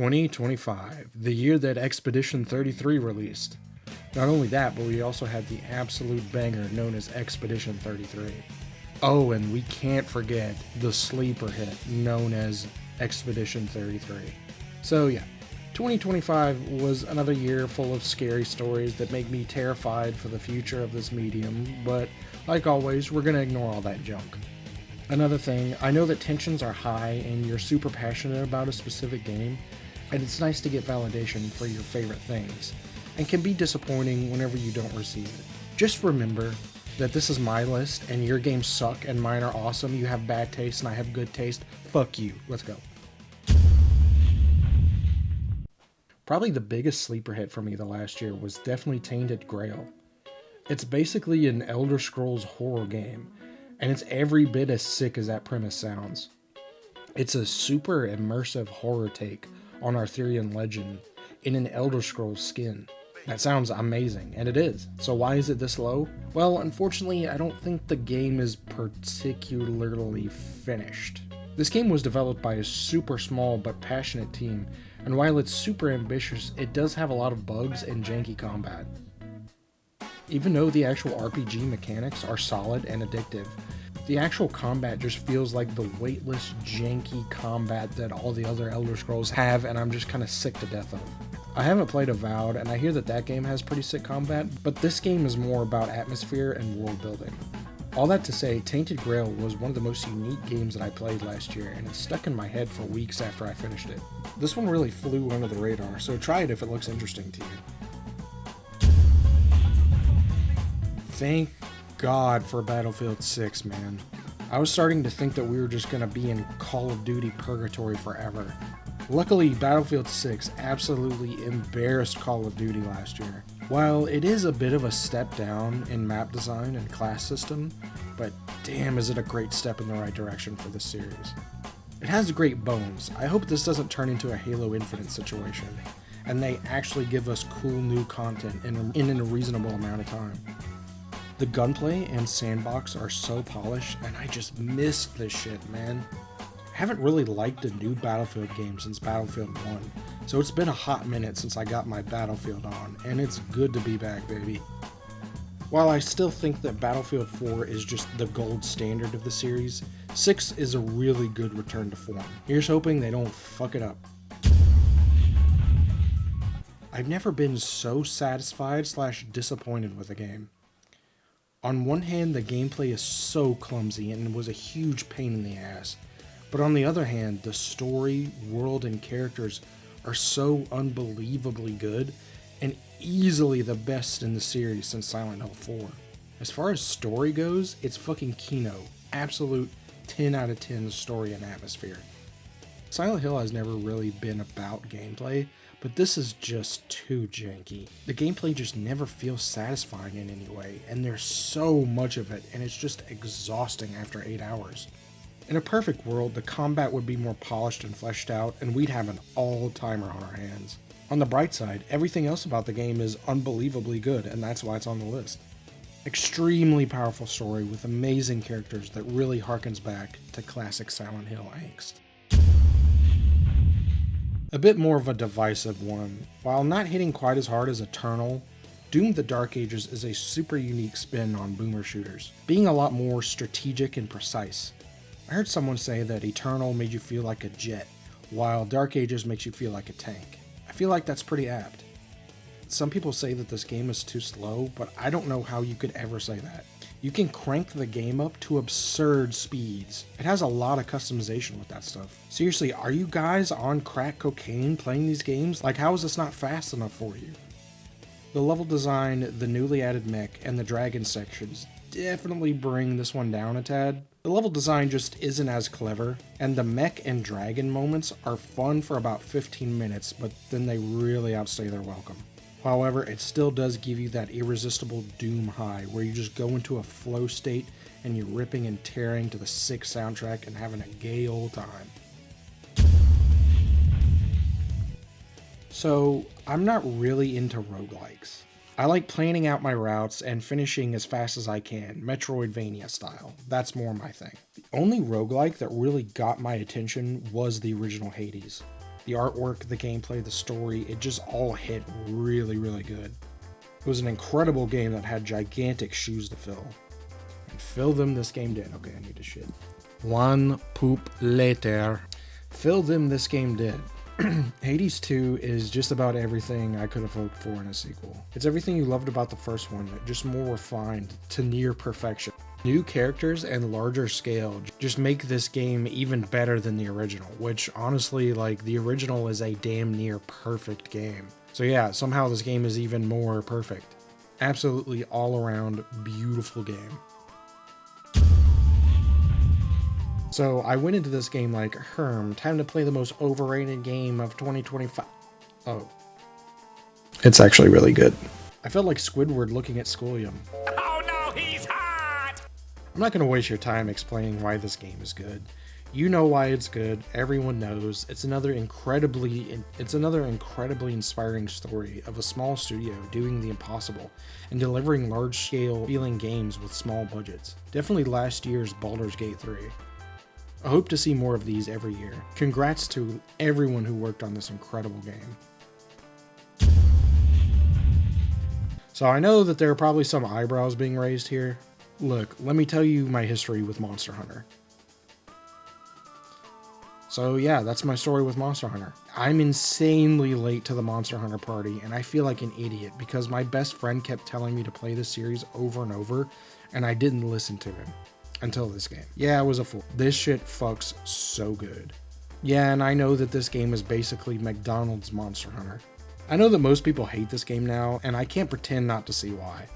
2025, the year that Expedition 33 released. Not only that, but we also had the absolute banger known as Expedition 33. Oh, and we can't forget the sleeper hit known as Expedition 33. So yeah, 2025 was another year full of scary stories that make me terrified for the future of this medium, but like always, we're gonna ignore all that junk. Another thing, I know that tensions are high and you're super passionate about a specific game, and it's nice to get validation for your favorite things, and can be disappointing whenever you don't receive it. Just remember that this is my list, and your games suck and mine are awesome, you have bad taste and I have good taste. Fuck you. Let's go. Probably the biggest sleeper hit for me the last year was definitely Tainted Grail. It's basically an Elder Scrolls horror game, and it's every bit as sick as that premise sounds. It's a super immersive horror take on Arthurian legend in an Elder Scrolls skin. That sounds amazing, and it is. So why is it this low? Well, unfortunately, I don't think the game is particularly finished. This game was developed by a super small but passionate team, and while it's super ambitious, it does have a lot of bugs and janky combat. Even though the actual RPG mechanics are solid and addictive, the actual combat just feels like the weightless, janky combat that all the other Elder Scrolls have, and I'm just kind of sick to death of. I haven't played Avowed, and I hear that game has pretty sick combat, but this game is more about atmosphere and world building. All that to say, Tainted Grail was one of the most unique games that I played last year, and it stuck in my head for weeks after I finished it. This one really flew under the radar, so try it if it looks interesting to you. Thank God for Battlefield 6, man. I was starting to think that we were just gonna be in Call of Duty purgatory forever. Luckily, Battlefield 6 absolutely embarrassed Call of Duty last year. While it is a bit of a step down in map design and class system, but damn is it a great step in the right direction for this series. It has great bones. I hope this doesn't turn into a Halo Infinite situation, and they actually give us cool new content in a reasonable amount of time. The gunplay and sandbox are so polished, and I just miss this shit, man. I haven't really liked a new Battlefield game since Battlefield 1, so it's been a hot minute since I got my Battlefield on, and it's good to be back, baby. While I still think that Battlefield 4 is just the gold standard of the series, 6 is a really good return to form. Here's hoping they don't fuck it up. I've never been so satisfied / disappointed with a game. On one hand, the gameplay is so clumsy and was a huge pain in the ass. But on the other hand, the story, world, and characters are so unbelievably good, and easily the best in the series since Silent Hill 4. As far as story goes, it's fucking Kino. Absolute 10 out of 10 story and atmosphere. Silent Hill has never really been about gameplay, but this is just too janky. The gameplay just never feels satisfying in any way, and there's so much of it, and it's just exhausting after 8 hours. In a perfect world, the combat would be more polished and fleshed out, and we'd have an all-timer on our hands. On the bright side, everything else about the game is unbelievably good, and that's why it's on the list. Extremely powerful story with amazing characters that really harkens back to classic Silent Hill angst. A bit more of a divisive one. While not hitting quite as hard as Eternal, Doom the Dark Ages is a super unique spin on boomer shooters, being a lot more strategic and precise. I heard someone say that Eternal made you feel like a jet, while Dark Ages makes you feel like a tank. I feel like that's pretty apt. Some people say that this game is too slow, but I don't know how you could ever say that. You can crank the game up to absurd speeds. It has a lot of customization with that stuff. Seriously, are you guys on crack cocaine playing these games? Like, how is this not fast enough for you? The level design, the newly added mech, and the dragon sections definitely bring this one down a tad. The level design just isn't as clever, and the mech and dragon moments are fun for about 15 minutes, but then they really outstay their welcome. However, it still does give you that irresistible Doom high, where you just go into a flow state and you're ripping and tearing to the sick soundtrack and having a gay old time. So, I'm not really into roguelikes. I like planning out my routes and finishing as fast as I can, Metroidvania style. That's more my thing. The only roguelike that really got my attention was the original Hades. The artwork, the gameplay, the story, it just all hit really, really good. It was an incredible game that had gigantic shoes to fill. And fill them this game did. Okay, I need to shit. One poop later. Fill them this game did. Hades 2 is just about everything I could have hoped for in a sequel. It's everything you loved about the first one, just more refined to near perfection. New characters and larger scale just make this game even better than the original, which honestly, like, the original is a damn near perfect game. So yeah, somehow this game is even more perfect. Absolutely all around beautiful game. So I went into this game like, time to play the most overrated game of 2025. Oh. It's actually really good. I felt like Squidward looking at Schoolyum. Oh no, he's hot! I'm not going to waste your time explaining why this game is good. You know why it's good. Everyone knows. It's another incredibly inspiring story of a small studio doing the impossible and delivering large-scale feeling games with small budgets. Definitely last year's Baldur's Gate 3. I hope to see more of these every year. Congrats to everyone who worked on this incredible game. So I know that there are probably some eyebrows being raised here. Look, let me tell you my history with Monster Hunter. So yeah, that's my story with Monster Hunter. I'm insanely late to the Monster Hunter party, and I feel like an idiot because my best friend kept telling me to play this series over and over, and I didn't listen to him. Until this game. Yeah, I was a fool. This shit fucks so good. Yeah, and I know that this game is basically McDonald's Monster Hunter. I know that most people hate this game now, and I can't pretend not to see why.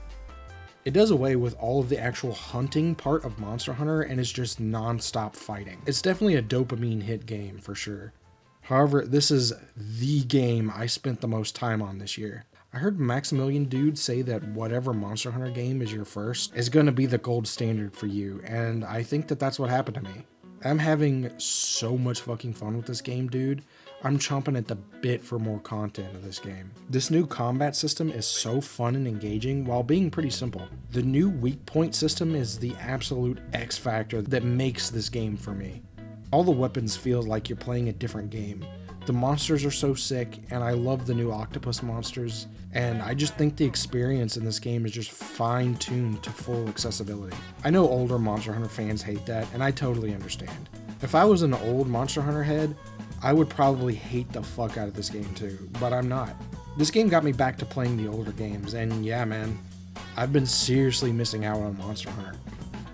It does away with all of the actual hunting part of Monster Hunter, and it's just non-stop fighting. It's definitely a dopamine hit game, for sure. However, this is the game I spent the most time on this year. I heard Maximilian Dude say that whatever Monster Hunter game is your first is going to be the gold standard for you, and I think that that's what happened to me. I'm having so much fucking fun with this game, dude. I'm chomping at the bit for more content of this game. This new combat system is so fun and engaging while being pretty simple. The new weak point system is the absolute X factor that makes this game for me. All the weapons feel like you're playing a different game. The monsters are so sick, and I love the new octopus monsters, and I just think the experience in this game is just fine-tuned to full accessibility. I know older Monster Hunter fans hate that, and I totally understand. If I was an old Monster Hunter head, I would probably hate the fuck out of this game too, but I'm not. This game got me back to playing the older games, and yeah man, I've been seriously missing out on Monster Hunter.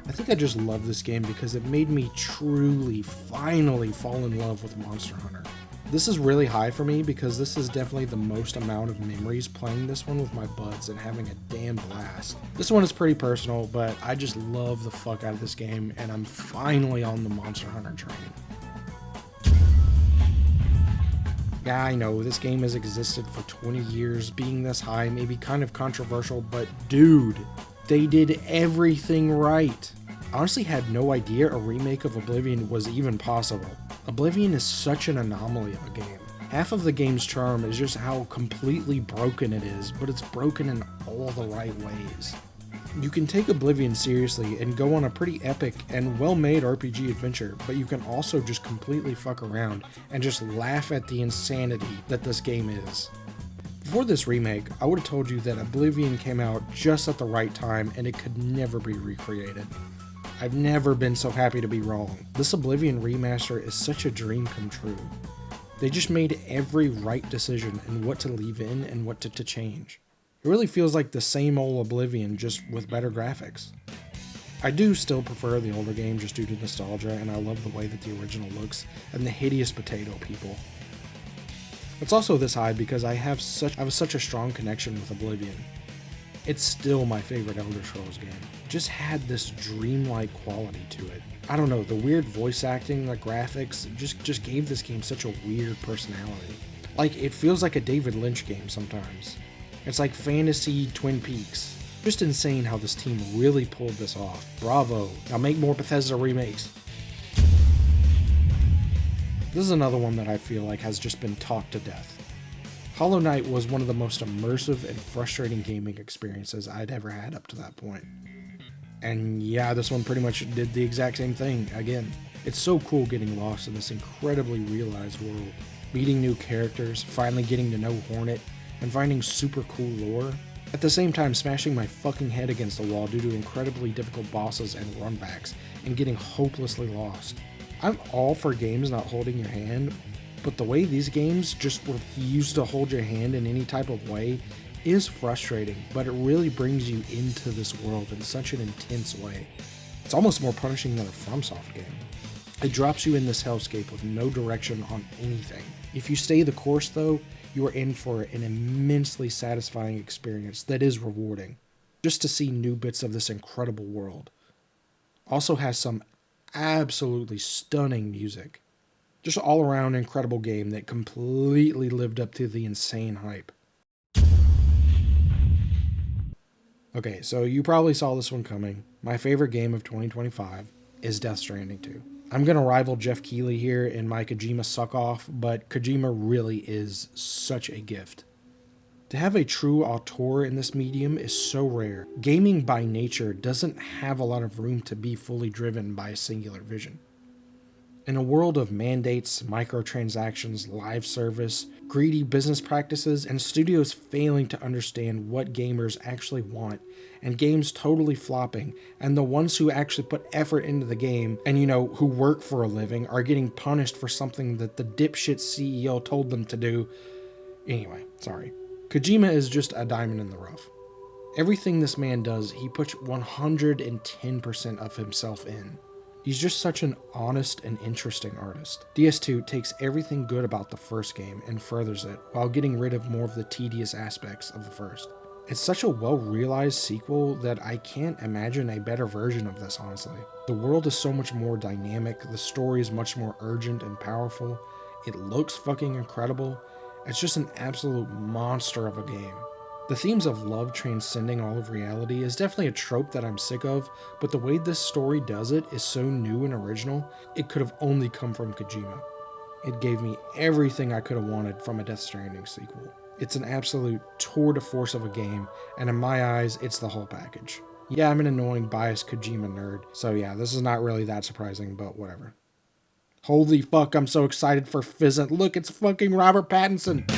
I think I just love this game because it made me truly, finally fall in love with Monster Hunter. This is really high for me because this is definitely the most amount of memories playing this one with my buds and having a damn blast. This one is pretty personal, but I just love the fuck out of this game, and I'm finally on the Monster Hunter train. Yeah, I know, this game has existed for 20 years. Being this high may be kind of controversial, but dude, they did everything right. I honestly had no idea a remake of Oblivion was even possible. Oblivion is such an anomaly of a game. Half of the game's charm is just how completely broken it is, but it's broken in all the right ways. You can take Oblivion seriously and go on a pretty epic and well-made RPG adventure, but you can also just completely fuck around and just laugh at the insanity that this game is. Before this remake, I would have told you that Oblivion came out just at the right time and it could never be recreated. I've never been so happy to be wrong. This Oblivion remaster is such a dream come true. They just made every right decision in what to leave in and what to change. It really feels like the same old Oblivion, just with better graphics. I do still prefer the older game just due to nostalgia, and I love the way that the original looks and the hideous potato people. It's also this high because I have such a strong connection with Oblivion. It's still my favorite Elder Scrolls game. Just had this dreamlike quality to it. I don't know, the weird voice acting, the graphics, just gave this game such a weird personality. Like, it feels like a David Lynch game sometimes. It's like fantasy Twin Peaks. Just insane how this team really pulled this off. Bravo. Now make more Bethesda remakes. This is another one that I feel like has just been talked to death. Hollow Knight was one of the most immersive and frustrating gaming experiences I'd ever had up to that point. And yeah, this one pretty much did the exact same thing again. It's so cool getting lost in this incredibly realized world. meeting new characters, finally getting to know Hornet, and finding super cool lore. At the same time, smashing my fucking head against the wall due to incredibly difficult bosses and runbacks, and getting hopelessly lost. I'm all for games not holding your hand, but the way these games just refuse to hold your hand in any type of way is frustrating, but it really brings you into this world in such an intense way. It's almost more punishing than a FromSoft game. It drops you in this hellscape with no direction on anything. If you stay the course though, you are in for an immensely satisfying experience that is rewarding, just to see new bits of this incredible world. Also has some absolutely stunning music. Just all around incredible game that completely lived up to the insane hype. Okay, so you probably saw this one coming. My favorite game of 2025 is Death Stranding 2. I'm gonna rival Jeff Keighley here in my Kojima suck-off, but Kojima really is such a gift. To have a true auteur in this medium is so rare. Gaming by nature doesn't have a lot of room to be fully driven by a singular vision. In a world of mandates, microtransactions, live service, greedy business practices, and studios failing to understand what gamers actually want, and games totally flopping, and the ones who actually put effort into the game and, who work for a living are getting punished for something that the dipshit CEO told them to do. Anyway, sorry. Kojima is just a diamond in the rough. Everything this man does, he puts 110% of himself in. He's just such an honest and interesting artist. DS2 takes everything good about the first game and furthers it, while getting rid of more of the tedious aspects of the first. It's such a well-realized sequel that I can't imagine a better version of this, honestly. The world is so much more dynamic, the story is much more urgent and powerful, it looks fucking incredible, it's just an absolute monster of a game. The themes of love transcending all of reality is definitely a trope that I'm sick of, but the way this story does it is so new and original, it could have only come from Kojima. It gave me everything I could have wanted from a Death Stranding sequel. It's an absolute tour de force of a game, and in my eyes, it's the whole package. Yeah, I'm an annoying, biased Kojima nerd, so yeah, this is not really that surprising, but whatever. Holy fuck, I'm so excited for Fizzant. Look, it's fucking Robert Pattinson!